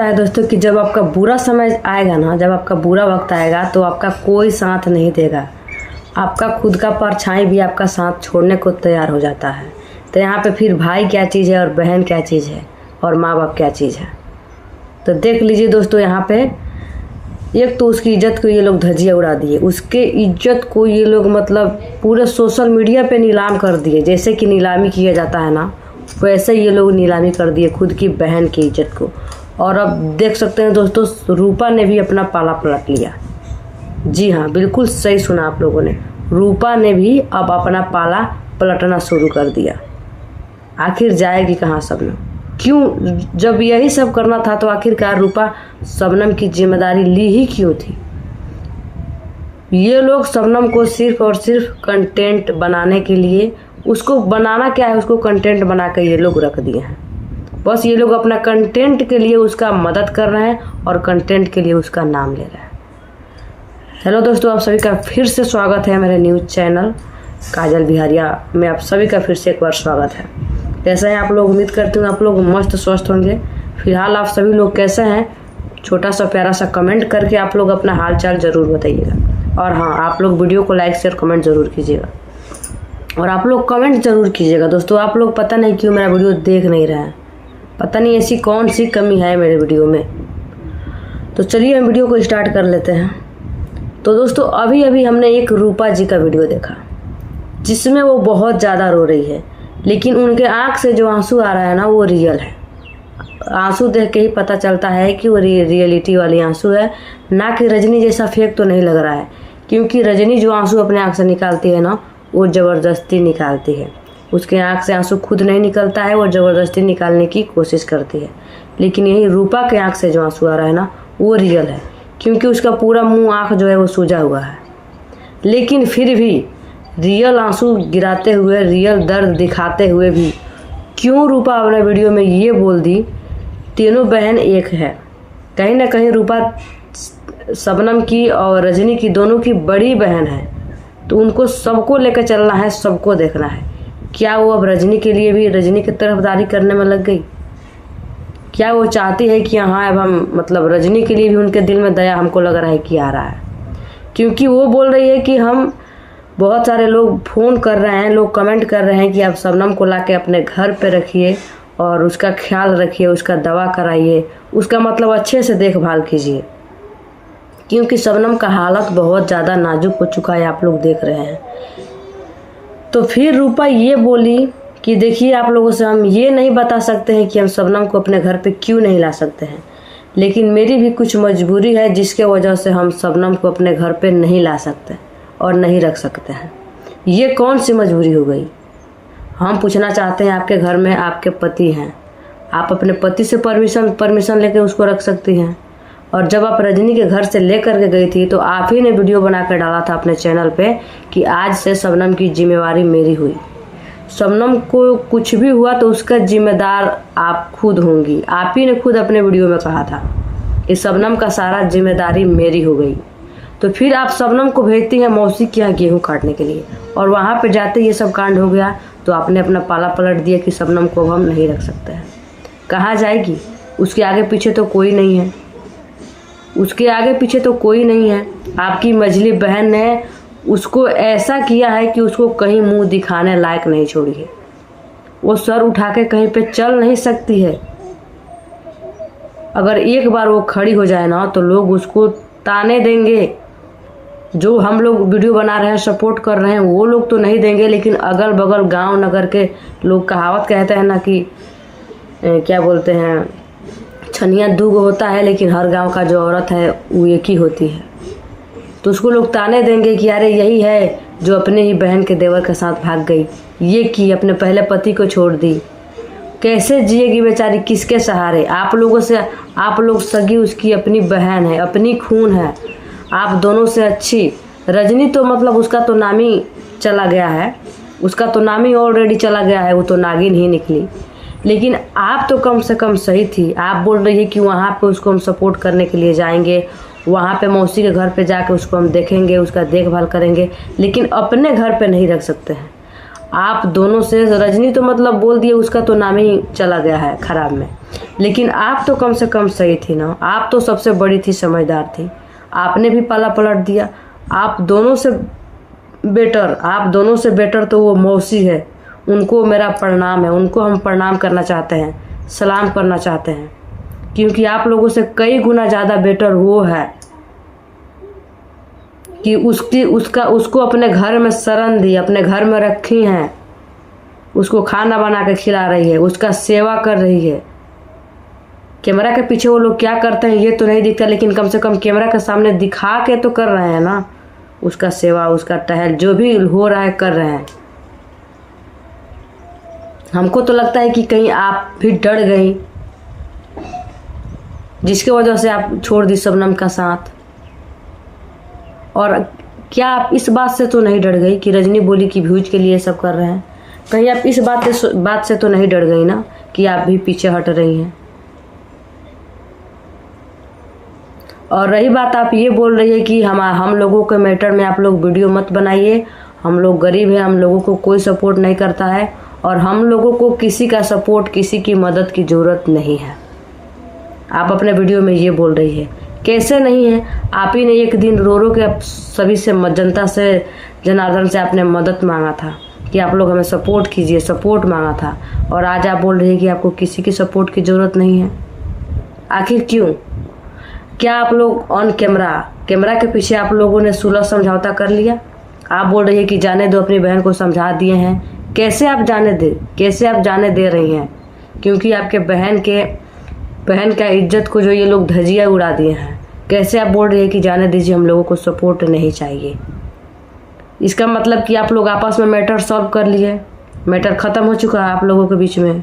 है दोस्तों कि जब आपका बुरा समय आएगा ना, जब आपका बुरा वक्त आएगा तो आपका कोई साथ नहीं देगा। आपका खुद का परछाई भी आपका साथ छोड़ने को तैयार हो जाता है। तो यहाँ पे फिर भाई क्या चीज़ है और बहन क्या चीज़ है और माँ बाप क्या चीज़ है। तो देख लीजिए दोस्तों, यहाँ पे एक तो उसकी इज्जत को ये लोग धज्जियाँ उड़ा दिए, उसके इज्जत को ये लोग मतलब पूरे सोशल मीडिया पे नीलाम कर दिए। जैसे कि नीलामी किया जाता है ना, वैसे ये लोग नीलामी कर दिए खुद की बहन की इज्जत को। और अब देख सकते हैं दोस्तों, रूपा ने भी अपना पाला पलट लिया। जी हाँ, बिल्कुल सही सुना आप लोगों ने, रूपा ने भी अब अपना पाला पलटना शुरू कर दिया। आखिर जाएगी कहाँ शबनम? क्यों, जब यही सब करना था तो आखिरकार रूपा शबनम की जिम्मेदारी ली ही क्यों थी? ये लोग शबनम को सिर्फ और सिर्फ कंटेंट बनाने के लिए, उसको बनाना क्या है, उसको कंटेंट बना कर ये लोग रख दिए हैं। बस ये लोग अपना कंटेंट के लिए उसका मदद कर रहे हैं और कंटेंट के लिए उसका नाम ले रहे हैं। हेलो दोस्तों, आप सभी का फिर से स्वागत है मेरे न्यूज़ चैनल काजल बिहारिया में। आप सभी का फिर से एक बार स्वागत है। कैसे हैं आप लोग? उम्मीद करती हूँ आप लोग मस्त स्वस्थ होंगे। फिलहाल आप सभी लोग कैसे हैं? छोटा सा प्यारा सा कमेंट करके आप लोग अपना हाल चाल ज़रूर बताइएगा। और हाँ, आप लोग वीडियो को लाइक शेयर कमेंट ज़रूर कीजिएगा। और आप लोग कमेंट ज़रूर कीजिएगा दोस्तों। आप लोग पता नहीं क्यों मेरा वीडियो देख नहीं रहे हैं, पता नहीं ऐसी कौन सी कमी है मेरे वीडियो में। तो चलिए हम वीडियो को स्टार्ट कर लेते हैं। तो दोस्तों, अभी अभी हमने एक रूपा जी का वीडियो देखा जिसमें वो बहुत ज़्यादा रो रही है, लेकिन उनके आँख से जो आंसू आ रहा है ना, वो रियल है। आंसू देख के ही पता चलता है कि वो रियलिटी वाली आंसू है, ना कि रजनी जैसा फेक तो नहीं लग रहा है। क्योंकि रजनी जो आंसू अपने आँख से निकालती है ना, वो ज़बरदस्ती निकालती है। उसके आँख से आंसू खुद नहीं निकलता है, वो ज़बरदस्ती निकालने की कोशिश करती है। लेकिन यही रूपा के आँख से जो आंसू आ रहा है ना, वो रियल है। क्योंकि उसका पूरा मुंह आँख जो है वो सूजा हुआ है, लेकिन फिर भी रियल आंसू गिराते हुए, रियल दर्द दिखाते हुए भी क्यों रूपा अपने वीडियो में ये बोल दी, तीनों बहन एक है। कहीं ना कहीं रूपा शबनम की और रजनी की दोनों की बड़ी बहन है, तो उनको सबको लेकर चलना है, सबको देखना है। क्या वो अब रजनी के लिए भी रजनी की तरफदारी करने में लग गई? क्या वो चाहती है कि हाँ अब हम मतलब रजनी के लिए भी उनके दिल में दया हमको लग रहा है कि आ रहा है? क्योंकि वो बोल रही है कि हम, बहुत सारे लोग फ़ोन कर रहे हैं, लोग कमेंट कर रहे हैं कि आप शबनम को ला के अपने घर पे रखिए और उसका ख्याल रखिए, उसका दवा कराइए, उसका मतलब अच्छे से देखभाल कीजिए। क्योंकि शबनम का हालत बहुत ज़्यादा नाजुक हो चुका है, आप लोग देख रहे हैं। तो फिर रूपा ये बोली कि देखिए, आप लोगों से हम ये नहीं बता सकते हैं कि हम शबनम को अपने घर पे क्यों नहीं ला सकते हैं, लेकिन मेरी भी कुछ मजबूरी है जिसके वजह से हम शबनम को अपने घर पे नहीं ला सकते और नहीं रख सकते हैं। ये कौन सी मजबूरी हो गई? हम पूछना चाहते हैं, आपके घर में आपके पति हैं, आप अपने पति से परमिशन लेकर उसको रख सकती हैं। और जब आप रजनी के घर से ले करके गई थी तो आप ही ने वीडियो बना कर डाला था अपने चैनल पे कि आज से शबनम की जिम्मेवारी मेरी हुई। शबनम को कुछ भी हुआ तो उसका जिम्मेदार आप खुद होंगी। आप ही ने खुद अपने वीडियो में कहा था कि शबनम का सारा जिम्मेदारी मेरी हो गई। तो फिर आप शबनम को भेजती हैं मौसी के यहाँ गेहूँ काटने के लिए, और वहाँ पे जाते ये सब कांड हो गया। तो आपने अपना पाला पलट दिया कि शबनम को हम नहीं रख सकते हैं। कहाँ जाएगी? उसके आगे पीछे तो कोई नहीं है, उसके आगे पीछे तो कोई नहीं है। आपकी मझली बहन ने उसको ऐसा किया है कि उसको कहीं मुंह दिखाने लायक नहीं छोड़ी है। वो सर उठा के कहीं पे चल नहीं सकती है। अगर एक बार वो खड़ी हो जाए ना, तो लोग उसको ताने देंगे। जो हम लोग वीडियो बना रहे हैं, सपोर्ट कर रहे हैं, वो लोग तो नहीं देंगे, लेकिन अगल बगल गांव नगर के लोग, कहावत कहते हैं ना कि क्या बोलते हैं, छनिया दूगो होता है लेकिन हर गांव का जो औरत है वो एक ही होती है। तो उसको लोग ताने देंगे कि अरे यही है जो अपने ही बहन के देवर के साथ भाग गई, ये की अपने पहले पति को छोड़ दी, कैसे जिएगी बेचारी, किसके सहारे? आप लोगों से, आप लोग सगी उसकी अपनी बहन है, अपनी खून है, आप दोनों से अच्छी। रजनी तो मतलब उसका तो नाम ही चला गया है, उसका तो नाम ही ऑलरेडी चला गया है, वो तो नागिन ही निकली। लेकिन आप तो कम से कम सही थी। आप बोल रही है कि वहाँ पे उसको हम सपोर्ट करने के लिए जाएंगे, वहाँ पे मौसी के घर पे जाके उसको हम देखेंगे, उसका देखभाल करेंगे, लेकिन अपने घर पे नहीं रख सकते हैं। आप दोनों से, रजनी तो मतलब बोल दिए, उसका तो नाम ही चला गया है खराब में, लेकिन आप तो कम से कम सही थी ना। आप तो सबसे बड़ी थी, समझदार थी, आपने भी पाला पलट दिया। आप दोनों से बेटर तो वो मौसी है, उनको मेरा प्रणाम है, उनको हम प्रणाम करना चाहते हैं, सलाम करना चाहते हैं, क्योंकि आप लोगों से कई गुना ज़्यादा बेटर वो है कि उसको अपने घर में शरण दी, अपने घर में रखी हैं, उसको खाना बना के खिला रही है, उसका सेवा कर रही है। कैमरा के पीछे वो लोग क्या करते हैं ये तो नहीं दिखता, लेकिन कम से कम कैमरा के सामने दिखा के तो कर रहे हैं ना, उसका सेवा, उसका टहल, जो भी हो रहा है कर रहे हैं। हमको तो लगता है कि कहीं आप भी डर गई, जिसकी वजह से आप छोड़ दी शबनम का साथ। और क्या आप इस बात से तो नहीं डर गई कि रजनी बोली कि व्यूज के लिए सब कर रहे हैं? कहीं आप इस बात से तो नहीं डर गई ना कि आप भी पीछे हट रही हैं? और रही बात, आप ये बोल रही है कि हम लोगों के मैटर में आप लोग वीडियो मत बनाइए, हम लोग गरीब हैं, हम लोगों को कोई सपोर्ट नहीं करता है, और हम लोगों को किसी का सपोर्ट, किसी की मदद की ज़रूरत नहीं है। आप अपने वीडियो में ये बोल रही है। कैसे नहीं है? आप ही ने एक दिन रो रो के सभी से, जनता से, जनार्दन से आपने मदद मांगा था कि आप लोग हमें सपोर्ट कीजिए, सपोर्ट मांगा था, और आज आप बोल रही है कि आपको किसी की सपोर्ट की ज़रूरत नहीं है। आखिर क्यों? क्या आप लोग ऑन कैमरा के पीछे आप लोगों ने सुलह समझौता कर लिया? आप बोल रही है कि जाने दो, अपनी बहन को समझा दिए हैं। कैसे आप जाने दे रही हैं? क्योंकि आपके बहन का इज्जत को जो ये लोग धजिया उड़ा दिए हैं। कैसे आप बोल रही है कि जाने दीजिए, हम लोगों को सपोर्ट नहीं चाहिए? इसका मतलब कि आप लोग आपस में मैटर सॉल्व कर लिए, मैटर ख़त्म हो चुका है आप लोगों के बीच में।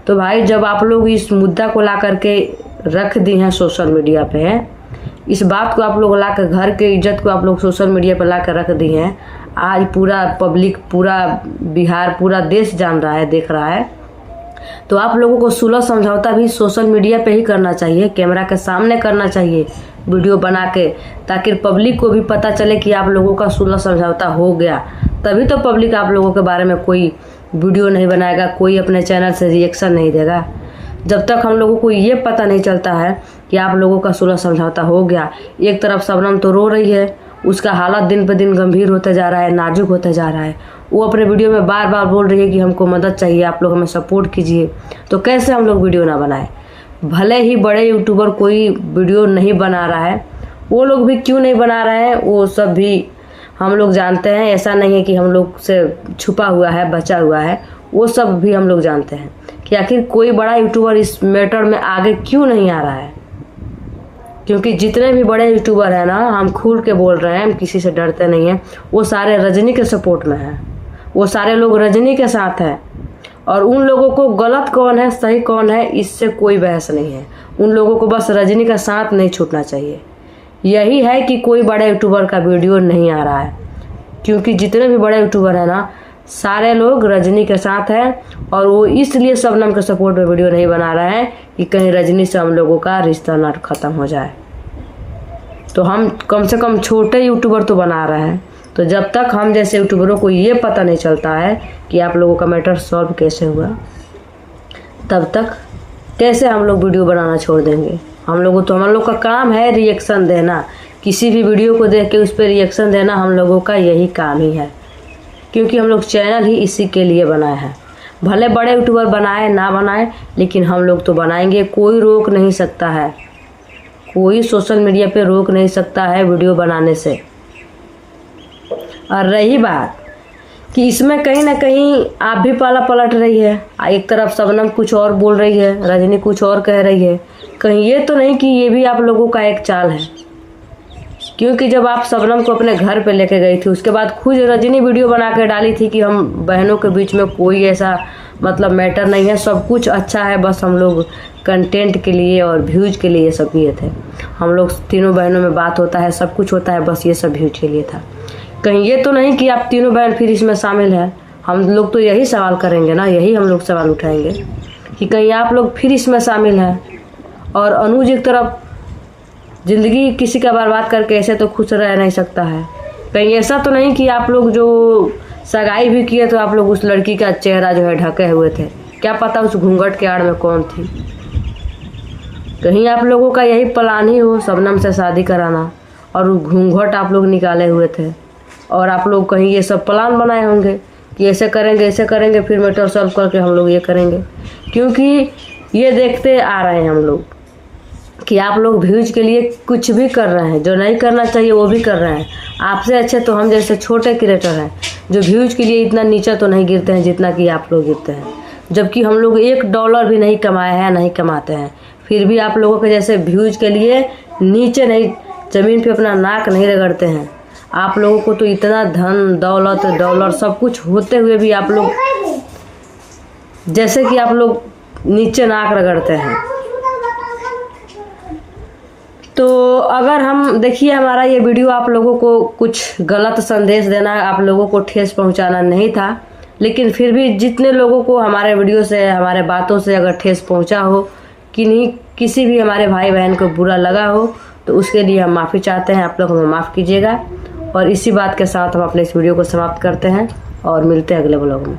तो भाई, जब आप लोग इस मुद्दा को ला करके रख दी हैं सोशल मीडिया पे, इस बात को आप लोग ला कर, घर के इज्जत को आप लोग सोशल मीडिया पर ला कर रख दी हैं, आज पूरा पब्लिक, पूरा बिहार, पूरा देश जान रहा है, देख रहा है, तो आप लोगों को सुलह समझौता भी सोशल मीडिया पे ही करना चाहिए, कैमरा के सामने करना चाहिए, वीडियो बना के, ताकि पब्लिक को भी पता चले कि आप लोगों का सुलह समझौता हो गया। तभी तो पब्लिक आप लोगों के बारे में कोई वीडियो नहीं बनाएगा, कोई अपने चैनल से रिएक्शन नहीं देगा। जब तक हम लोगों को ये पता नहीं चलता है कि आप लोगों का सुलह समझौता हो गया। एक तरफ शबनम तो रो रही है, उसका हालत दिन पे दिन गंभीर होते जा रहा है, नाजुक होते जा रहा है। वो अपने वीडियो में बार बार बोल रही है कि हमको मदद चाहिए, आप लोग हमें सपोर्ट कीजिए। तो कैसे हम लोग वीडियो ना बनाए? भले ही बड़े यूट्यूबर कोई वीडियो नहीं बना रहा है, वो लोग भी क्यों नहीं बना रहे हैं, वो सब भी हम लोग जानते हैं। ऐसा नहीं है कि हम लोग से छुपा हुआ है, बचा हुआ है, वो सब भी हम लोग जानते हैं कि आखिर कोई बड़ा यूट्यूबर इस मैटर में आगे क्यों नहीं आ रहा है। क्योंकि जितने भी बड़े यूट्यूबर हैं ना, हम खुल के बोल रहे हैं, हम किसी से डरते नहीं हैं, वो सारे रजनी के सपोर्ट में हैं, वो सारे लोग रजनी के साथ हैं। और उन लोगों को गलत कौन है, सही कौन है, इससे कोई बहस नहीं है। उन लोगों को बस रजनी का साथ नहीं छूटना चाहिए। यही है कि कोई बड़े यूट्यूबर का वीडियो नहीं आ रहा है, क्योंकि जितने भी बड़े यूट्यूबर हैं ना, सारे लोग रजनी के साथ हैं, और वो इसलिए शबनम के सपोर्ट में वीडियो नहीं बना रहे हैं कि कहीं रजनी से हम लोगों का रिश्ता ना ख़त्म हो जाए। तो हम कम से कम छोटे यूट्यूबर तो बना रहे हैं। तो जब तक हम जैसे यूट्यूबरों को ये पता नहीं चलता है कि आप लोगों का मैटर सॉल्व कैसे हुआ, तब तक कैसे हम लोग वीडियो बनाना छोड़ देंगे? हम लोग का काम है रिएक्शन देना, किसी भी वीडियो को देख के उस पर रिएक्शन देना हम लोगों का यही काम ही है, क्योंकि हम लोग चैनल ही इसी के लिए बनाए हैं। भले बड़े यूट्यूबर बनाए ना बनाए, लेकिन हम लोग तो बनाएंगे। कोई रोक नहीं सकता है, कोई सोशल मीडिया पे रोक नहीं सकता है वीडियो बनाने से। और रही बात कि इसमें कहीं ना कहीं आप भी पाला पलट रही है, एक तरफ शबनम कुछ और बोल रही है, रजनी कुछ और कह रही है, कहीं ये तो नहीं कि ये भी आप लोगों का एक चाल है? क्योंकि जब आप शबनम को अपने घर पे लेके गई थी, उसके बाद खुद रजनी वीडियो बना के डाली थी कि हम बहनों के बीच में कोई ऐसा मतलब मैटर नहीं है, सब कुछ अच्छा है, बस हम लोग कंटेंट के लिए और व्यूज के लिए सब किए थे। हम लोग तीनों बहनों में बात होता है, सब कुछ होता है, बस ये सब व्यूज के लिए था। कहीं ये तो नहीं कि आप तीनों बहन फिर इसमें शामिल है? हम लोग तो यही सवाल करेंगे ना, यही हम लोग सवाल उठाएंगे कि कहीं आप लोग फिर इसमें शामिल हैं। और अनुज एक तरफ ज़िंदगी किसी का बर्बाद करके ऐसे तो खुश रह नहीं सकता है। कहीं ऐसा तो नहीं कि आप लोग जो सगाई भी किए तो आप लोग उस लड़की का चेहरा जो है ढके हुए थे। क्या पता उस घूंघट के आड़ में कौन थी। कहीं आप लोगों का यही प्लान ही हो शबनम से शादी कराना, और घूंघट आप लोग निकाले हुए थे, और आप लोग कहीं ये सब प्लान बनाए होंगे कि ऐसे करेंगे, फिर मैटर सॉल्व करके हम लोग ये करेंगे। क्योंकि ये देखते आ रहे हैं हम लोग कि आप लोग व्यूज के लिए कुछ भी कर रहे हैं, जो नहीं करना चाहिए वो भी कर रहे हैं। आपसे अच्छे तो हम जैसे छोटे क्रिएटर हैं जो व्यूज के लिए इतना नीचा तो नहीं गिरते हैं जितना कि आप लोग गिरते हैं। जबकि हम लोग $1 भी नहीं कमाए हैं, नहीं कमाते हैं, फिर भी आप लोगों के जैसे व्यूज के लिए नीचे नहीं, ज़मीन पे अपना नाक नहीं रगड़ते हैं। आप लोगों को तो इतना धन दौलत डॉलर सब कुछ होते हुए भी आप लोग जैसे कि आप लोग नीचे नाक रगड़ते हैं। तो अगर हम देखिए हमारा ये वीडियो आप लोगों को कुछ गलत संदेश देना, आप लोगों को ठेस पहुंचाना नहीं था, लेकिन फिर भी जितने लोगों को हमारे वीडियो से हमारे बातों से अगर ठेस पहुंचा हो, कि नहीं किसी भी हमारे भाई बहन को बुरा लगा हो, तो उसके लिए हम माफ़ी चाहते हैं। आप लोग हमें माफ़ कीजिएगा। और इसी बात के साथ हम अपने इस वीडियो को समाप्त करते हैं और मिलते हैं अगले ब्लॉग में।